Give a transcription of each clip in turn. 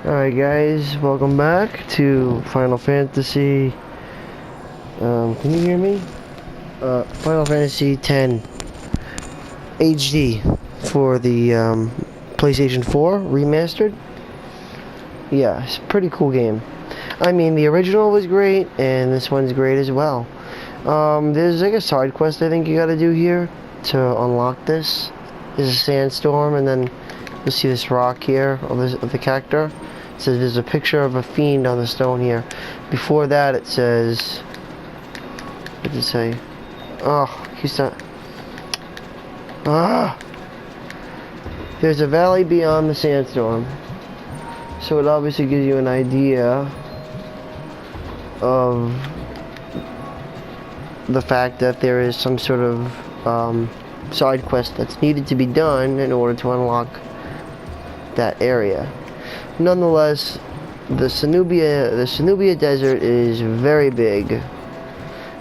Alright guys, welcome back to Final Fantasy, can you hear me? Final Fantasy X HD for the PlayStation 4 remastered. Yeah, it's a pretty cool game. I mean, the original was great, and this one's great as well. There's like a side quest I think you gotta do here to unlock this. There's a sandstorm, and then you'll see this rock here of the character. It says there's a picture of a fiend on the stone here. Before that it says, what did it say? Oh, he's not. There's a valley beyond the sandstorm. So it obviously gives you an idea of the fact that there is some sort of side quest that's needed to be done in order to unlock that area. Nonetheless, the Sanubia desert is very big.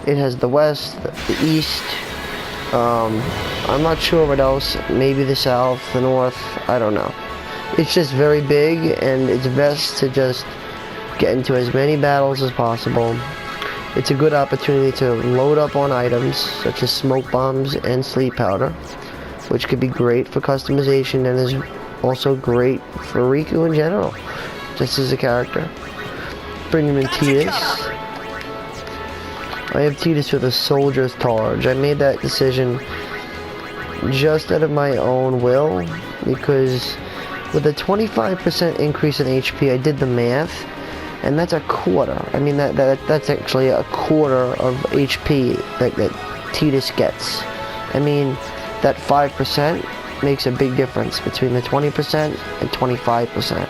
It has the west, the east, I'm not sure what else, maybe the south, the north, I don't know. It's just very big, and it's best to just get into as many battles as possible. It's a good opportunity to load up on items such as smoke bombs and sleep powder, which could be great for customization and is also great for Riku in general, just as a character. Bring him in Tidus. I have Tidus with a Soldier's Targe. I made that decision just out of my own will, because with a 25% increase in HP, I did the math, and that's a quarter. I mean, that's actually a quarter of HP that Tidus gets. I mean, that 5% makes a big difference between the 20% and 25%.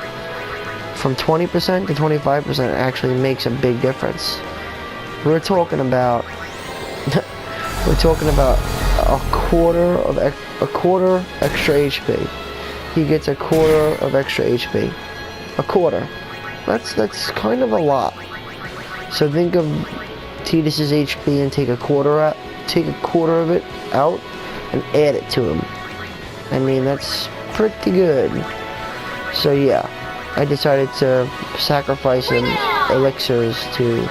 From 20% to 25% actually makes a big difference. We're talking about a quarter extra HP. He gets a quarter of extra HP. A quarter. That's kind of a lot. So think of Tidus's HP and take a quarter of it out and add it to him. I mean, that's pretty good. So yeah, I decided to sacrifice some elixirs to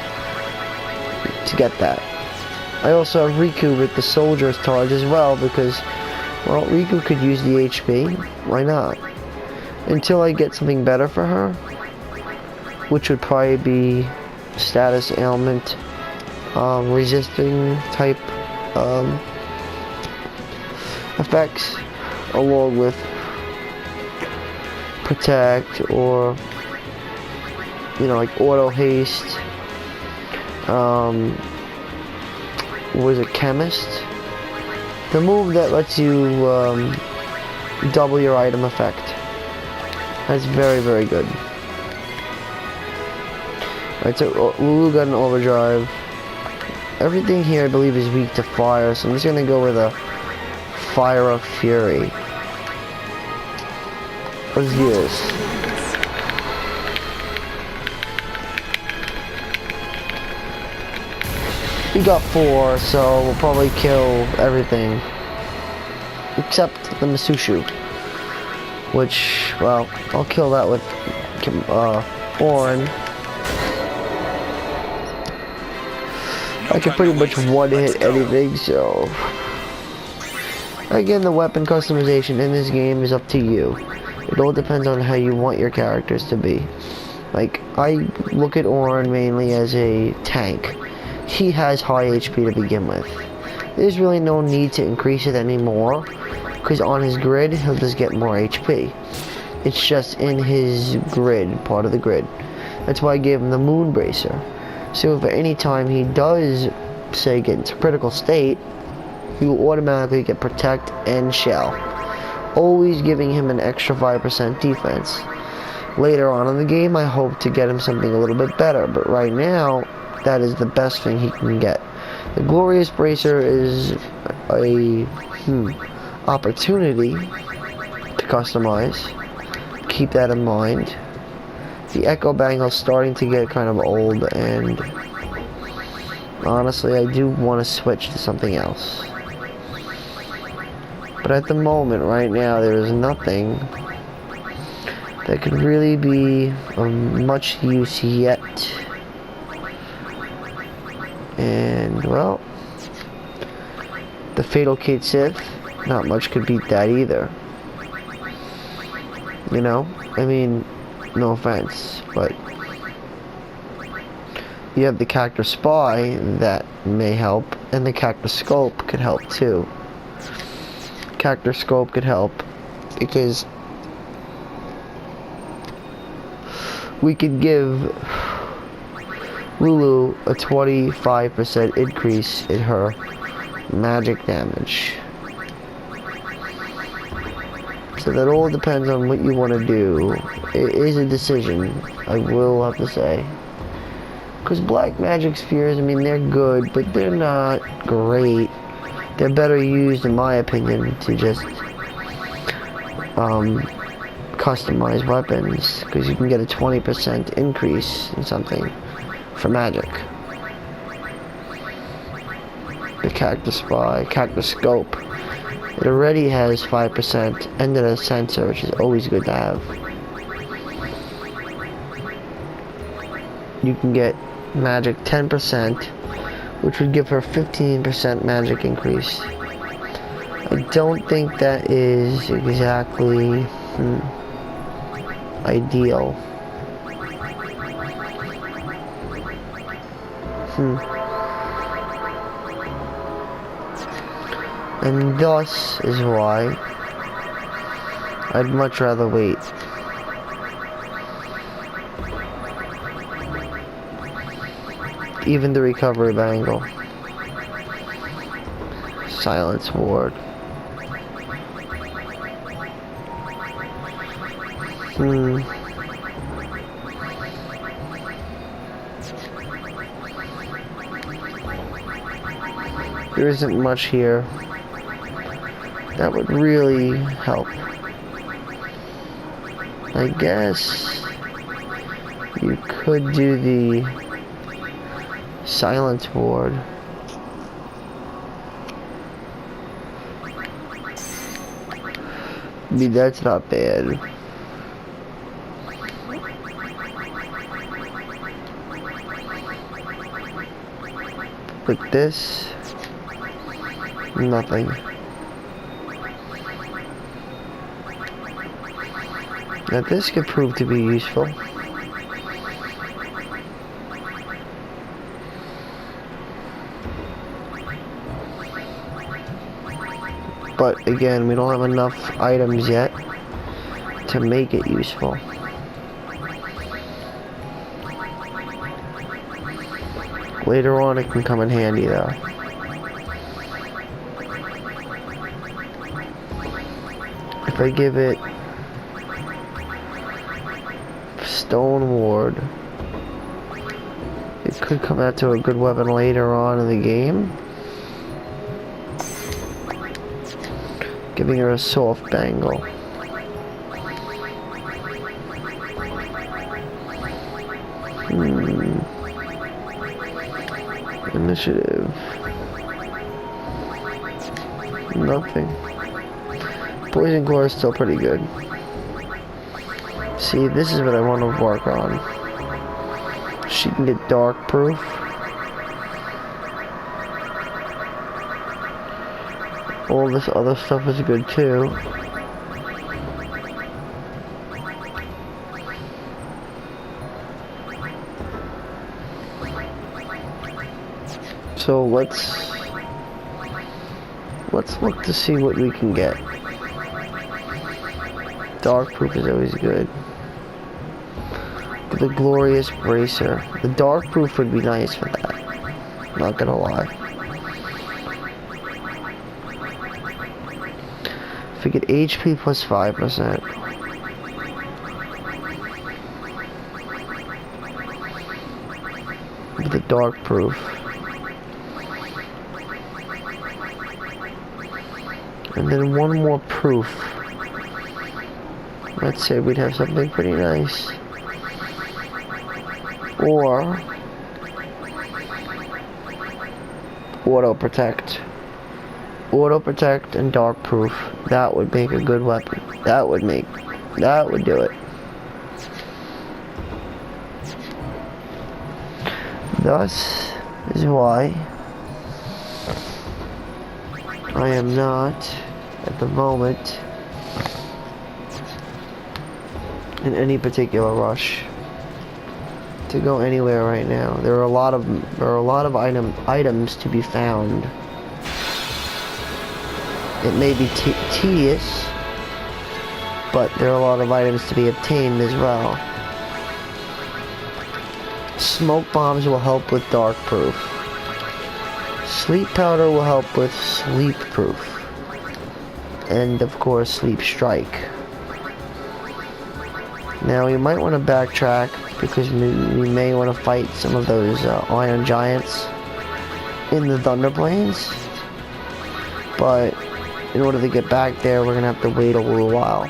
get that. I also have Riku with the Soldier's Targe as well, because, well, Riku could use the HP. Why not? Until I get something better for her, which would probably be status ailment resisting type effects, along with protect, or like auto haste. Was it chemist? The move that lets you double your item effect. That's very, very good. Alright, so Lulu got an overdrive. Everything here I believe is weak to fire, so I'm just gonna go with a Fire of Fury. Let's do this. We got 4, so we'll probably kill everything. Except the Masushu. Which, well, I'll kill that with Orin. I can pretty much one-hit anything, so... Again, the weapon customization in this game is up to you. It all depends on how you want your characters to be. Like, I look at Orin mainly as a tank. He has high HP to begin with. There's really no need to increase it anymore, because on his grid, he'll just get more HP. It's just in his grid, part of the grid. That's why I gave him the Moon Bracer. So if at any time he does, say, get into critical state, he will automatically get Protect and Shell, always giving him an extra 5% defense. Later on in the game, I hope to get him something a little bit better, but right now, that is the best thing he can get. The Glorious Bracer is a opportunity to customize. Keep that in mind. The Echo Bangle is starting to get kind of old, and honestly, I do want to switch to something else. But at the moment, right now, there is nothing that could really be of much use yet. And, well, the Fatal Kate Sith, not much could beat that either. You know? I mean, no offense, but you have the Cactus Spy that may help, and the Cactus Scope could help too. Cactus Scope could help because we could give Lulu a 25% increase in her magic damage. So that all depends on what you want to do. It is a decision, I will have to say. Because black magic spheres, I mean, they're good, but they're not great. They're better used, in my opinion, to just customize weapons. Because you can get a 20% increase in something for magic. The Cactus Spy, Cactus Scope. It already has 5% and then a sensor, which is always good to have. You can get magic 10%, which would give her 15% magic increase. I don't think that is exactly ideal. And thus is why I'd much rather wait. Even the recovery bangle. Silence ward. There isn't much here that would really help. I guess you could do the silence ward. I mean, that's not bad. But this, nothing. Now this could prove to be useful. But again, we don't have enough items yet to make it useful. Later on it can come in handy though. If I give it Stone Ward, it could come out to a good weapon later on in the game. Giving her a soft bangle. Initiative. Nothing. Poison Core is still pretty good. See, this is what I want to work on. She can get dark proof. All this other stuff is good too. So let's look to see what we can get. Dark proof is always good. The Glorious Bracer. The dark proof would be nice for that. Not gonna lie. If we get HP plus 5%. With the dark proof. And then one more proof. Let's say we'd have something pretty nice. Or Auto Protect. Auto Protect and Dark Proof. That would make a good weapon. That would do it. Thus is why I am not, at the moment, in any particular rush to go anywhere right now. There are a lot of items to be found. It may be tedious, but there are a lot of items to be obtained as well. Smoke bombs will help with dark proof. Sleep powder will help with sleep proof. And of course, sleep strike. Now we might want to backtrack because we may want to fight some of those iron giants in the Thunder Plains. But in order to get back there, we're going to have to wait a little while.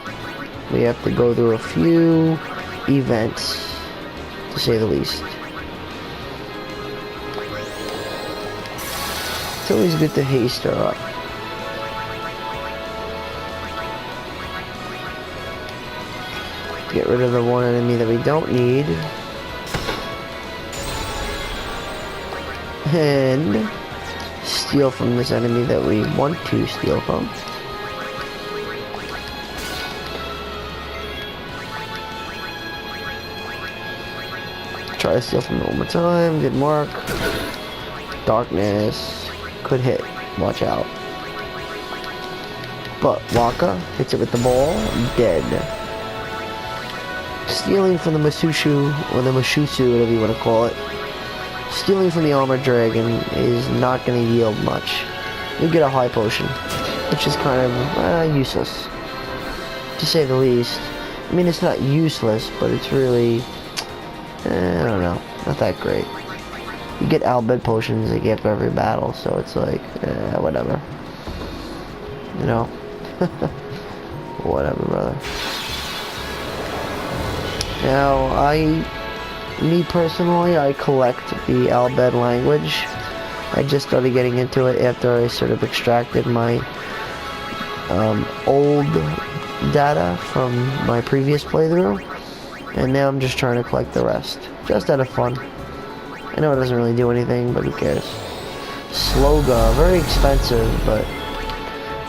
We have to go through a few events, to say the least. It's always good to haste her up. Get rid of the one enemy that we don't need. And steal from this enemy that we want to steal from. Try to steal from it one more time. Didn't work. Darkness. Could hit. Watch out. But Waka hits it with the ball. Dead. Stealing from the Masusu, or the Mashusu, whatever you want to call it. Stealing from the Armored Dragon is not going to yield much. You get a high potion, which is kind of useless, to say the least. I mean, it's not useless, but it's really, I don't know, not that great. You get Albed potions like after every battle, so it's like, whatever. You know? Whatever, brother. Now, me personally, I collect the Albed language. I just started getting into it after I sort of extracted my old data from my previous playthrough. And now I'm just trying to collect the rest. Just out of fun. I know it doesn't really do anything, but who cares? Sloga, very expensive, but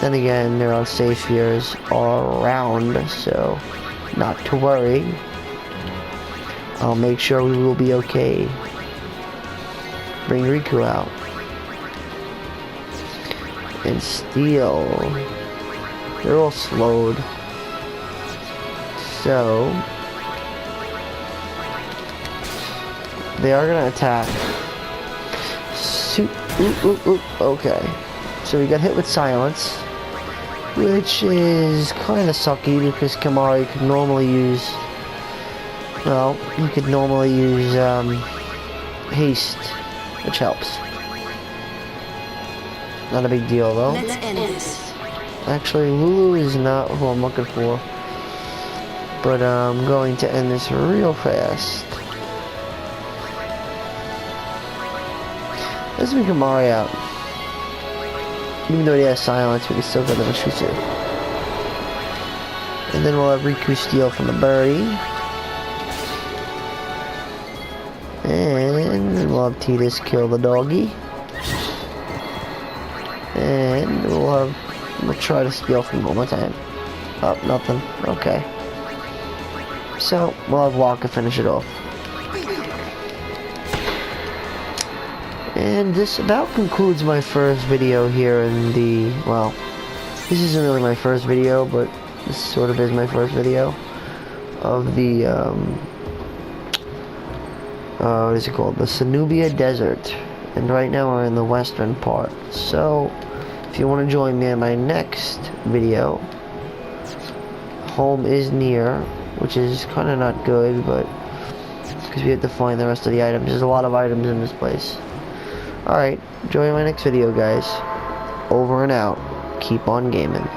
then again, their unsafe spheres are around, so not to worry. I'll make sure we will be okay. Bring Riku out. And Steel. They're all slowed. So they are gonna attack. Okay. So we got hit with silence, which is kind of sucky because Kamari could normally use. Well, you could normally use haste, which helps. Not a big deal though. Let's end this. Actually, Lulu is not who I'm looking for. But I'm going to end this real fast. Let's make Kamari out. Even though he has silence, we can still get him a Shutsu. And then we'll have Riku steal from the birdie. And we'll have Tidus kill the doggy. And we'll try to steal from him one more time. Oh, nothing. Okay. So, we'll have Waka finish it off. And this about concludes my first video here in the, well, this isn't really my first video, but this sort of is my first video of the, what is it called? The Sanubia Desert. And right now we're in the western part. So, if you want to join me in my next video, home is near, which is kind of not good, but because we have to find the rest of the items. There's a lot of items in this place. Alright, join my next video, guys. Over and out. Keep on gaming.